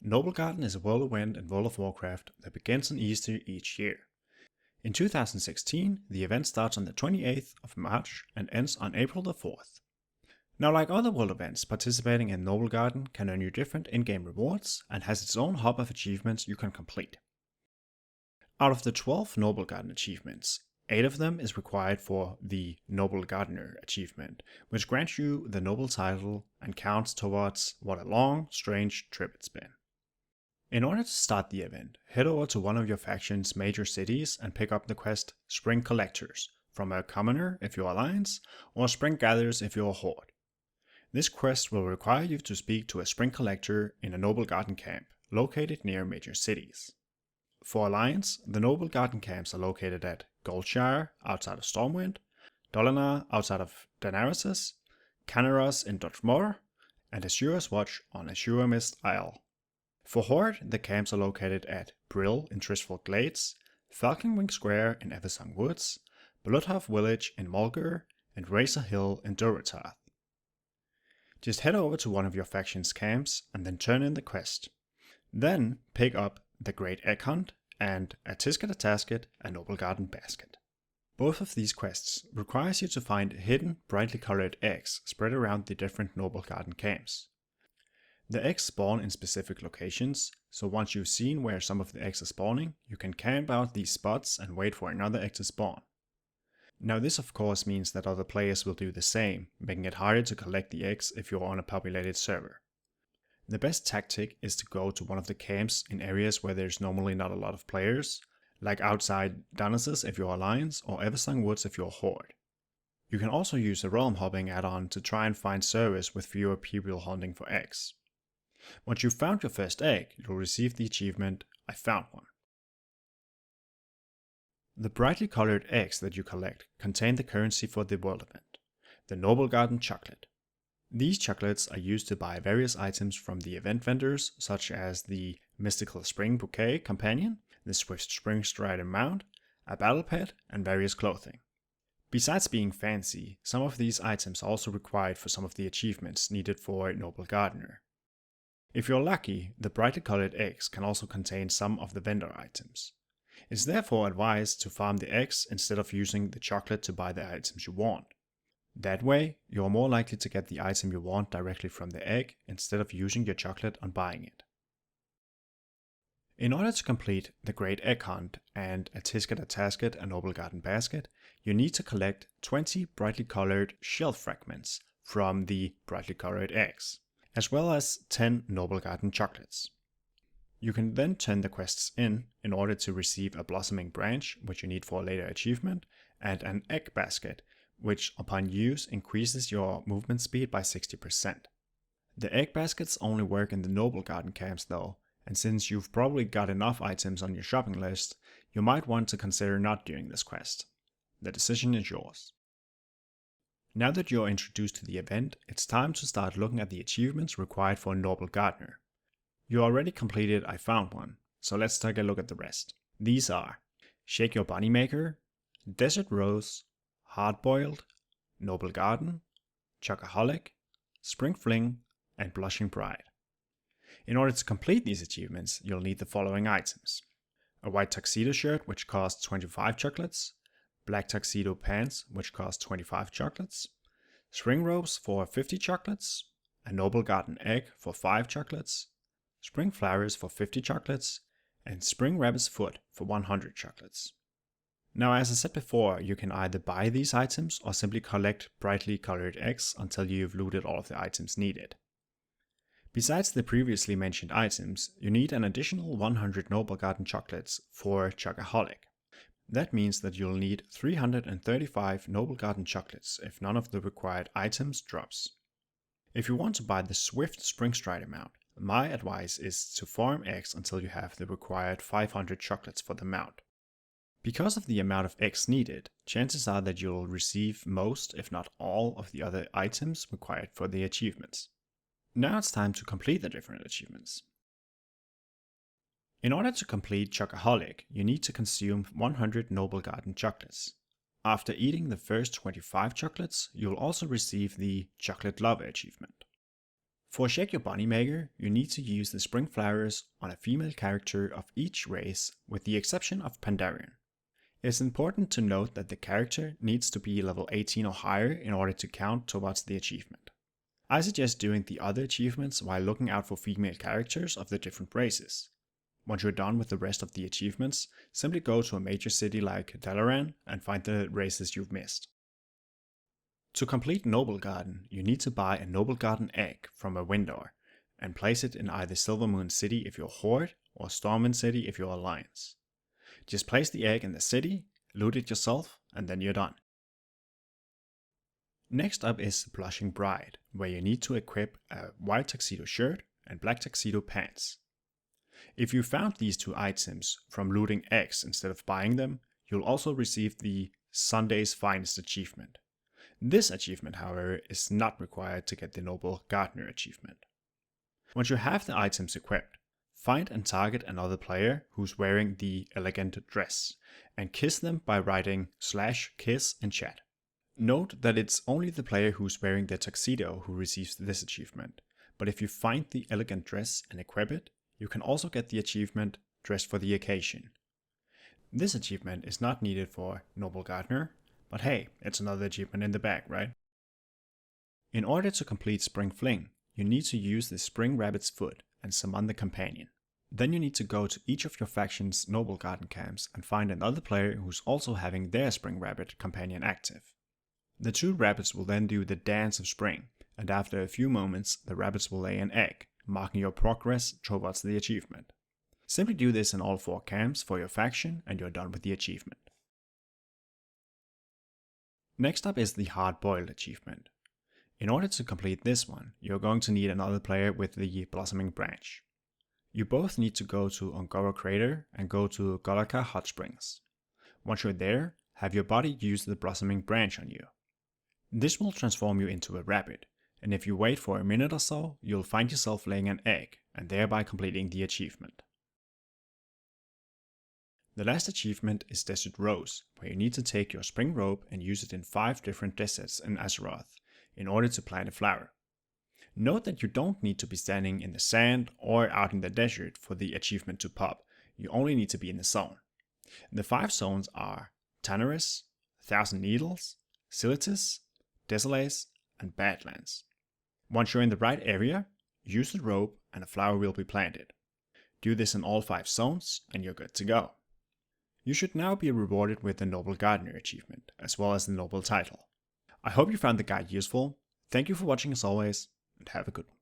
Noblegarden is a world event in World of Warcraft that begins on Easter each year. In 2016, the event starts on the 28th of March and ends on April the 4th. Now, like other world events, participating in Noblegarden can earn you different in-game rewards and has its own hub of achievements you can complete. Out of the 12 Noblegarden achievements, 8 of them is required for the Noblegardener Achievement, which grants you the noble title and counts towards what a long, strange trip it's been. In order to start the event, head over to one of your faction's major cities and pick up the quest Spring Collectors from a commoner if you're Alliance, or Spring Gatherers if you're Horde. This quest will require you to speak to a Spring Collector in a Noblegarden camp, located near major cities. For Alliance, the Noblegarden camps are located at Goldshire, outside of Stormwind, Dolinar, outside of Daenerys, Canaros in Dotmore, and Azura's Watch on Azura Mist Isle. For Horde, the camps are located at Brill in Tristful Glades, Falconwing Square in Eversong Woods, Bloodhoff Village in Mulgur, and Razor Hill in Durotarth. Just head over to one of your faction's camps and then turn in the quest. Then pick up the Great Egg Hunt and a Tisket a Tasket, a Noblegarden Basket. Both of these quests requires you to find hidden, brightly colored eggs spread around the different Noblegarden camps. The eggs spawn in specific locations, so once you've seen where some of the eggs are spawning, you can camp out these spots and wait for another egg to spawn. Now this of course means that other players will do the same, making it harder to collect the eggs if you're on a populated server. The best tactic is to go to one of the camps in areas where there's normally not a lot of players, like outside Daenerys if you're Alliance, or Eversong Woods if you're Horde. You can also use the realm hopping add-on to try and find servers with fewer people hunting for eggs. Once you've found your first egg, you'll receive the achievement, I found one. The brightly colored eggs that you collect contain the currency for the world event, the Noblegarden Chocolate. These chocolates are used to buy various items from the event vendors, such as the Mystical Spring Bouquet Companion, the Swift Spring Strider Mount, a Battle Pet, and various clothing. Besides being fancy, some of these items are also required for some of the achievements needed for Noblegardener. If you're lucky, the brightly colored eggs can also contain some of the vendor items. It's therefore advised to farm the eggs instead of using the chocolate to buy the items you want. That way, you're more likely to get the item you want directly from the egg instead of using your chocolate on buying it. In order to complete the Great Egg Hunt and a Tisket a Tasket, a Noblegarden Basket, you need to collect 20 brightly colored shell fragments from the brightly colored eggs, as well as 10 Noblegarden Chocolates. You can then turn the quests in order to receive a Blossoming Branch, which you need for a later achievement, and an Egg Basket, which upon use increases your movement speed by 60%. The Egg Baskets only work in the Noblegarden camps though, and since you've probably got enough items on your shopping list, you might want to consider not doing this quest. The decision is yours. Now that you're introduced to the event, it's time to start looking at the achievements required for a Noblegardener. You already completed I Found One, so let's take a look at the rest. These are Shake Your Bunny Maker, Desert Rose, Hardboiled, Noblegarden, Chocoholic, Spring Fling, and Blushing Bride. In order to complete these achievements, you'll need the following items: a white tuxedo shirt, which costs 25 chocolates, black tuxedo pants, which cost 25 chocolates, spring robes for 50 chocolates, a Noblegarden egg for 5 chocolates, spring flowers for 50 chocolates, and spring rabbit's foot for 100 chocolates. Now, as I said before, you can either buy these items or simply collect brightly colored eggs until you've looted all of the items needed. Besides the previously mentioned items, you need an additional 100 Noblegarden Chocolates for Chocoholic. That means that you'll need 335 Noblegarden Chocolates if none of the required items drops. If you want to buy the Swift Spring Strider mount, my advice is to farm eggs until you have the required 500 chocolates for the mount. Because of the amount of eggs needed, chances are that you'll receive most, if not all, of the other items required for the achievements. Now it's time to complete the different achievements. In order to complete Chocoholic, you need to consume 100 Noblegarden Chocolates. After eating the first 25 chocolates, you'll also receive the Chocolate Lover achievement. For Shake Your Bunny Maker, you need to use the spring flowers on a female character of each race with the exception of Pandarian. It's important to note that the character needs to be level 18 or higher in order to count towards the achievement. I suggest doing the other achievements while looking out for female characters of the different races. Once you're done with the rest of the achievements, simply go to a major city like Dalaran and find the races you've missed. To complete Noblegarden, you need to buy a Noblegarden egg from a vendor and place it in either Silvermoon City if you're Horde or Stormwind City if you're Alliance. Just place the egg in the city, loot it yourself, and then you're done. Next up is Blushing Bride, where you need to equip a white tuxedo shirt and black tuxedo pants. If you found these two items from looting eggs instead of buying them, you'll also receive the Sunday's Finest achievement. This achievement, however, is not required to get the Noblegarden Achievement. Once you have the items equipped, find and target another player who's wearing the elegant dress, and kiss them by writing /kiss in chat. Note that it's only the player who's wearing the tuxedo who receives this achievement, but if you find the elegant dress and equip it, you can also get the achievement Dressed for the Occasion. This achievement is not needed for Noblegardener, but hey, it's another achievement in the bag, right? In order to complete Spring Fling, you need to use the Spring Rabbit's Foot and summon the companion. Then you need to go to each of your faction's Noblegarden camps and find another player who's also having their Spring Rabbit companion active. The two rabbits will then do the Dance of Spring, and after a few moments, the rabbits will lay an egg, marking your progress towards the achievement. Simply do this in all 4 camps for your faction and you're done with the achievement. Next up is the Hardboiled achievement. In order to complete this one, you're going to need another player with the Blossoming Branch. You both need to go to Ongora Crater and go to Golaka Hot Springs. Once you're there, have your body use the Blossoming Branch on you. This will transform you into a rabbit, and if you wait for a minute or so, you'll find yourself laying an egg, and thereby completing the achievement. The last achievement is Desert Rose, where you need to take your spring rope and use it in 5 different deserts in Azeroth, in order to plant a flower. Note that you don't need to be standing in the sand or out in the desert for the achievement to pop, you only need to be in the zone. The 5 zones are Tanaris, 1000 Needles, Silitis, Desolace, and Badlands. Once you're in the right area, use the rope and a flower will be planted. Do this in all 5 zones and you're good to go. You should now be rewarded with the Noblegarden achievement, as well as the Noble title. I hope you found the guide useful. Thank you for watching as always, and have a good one.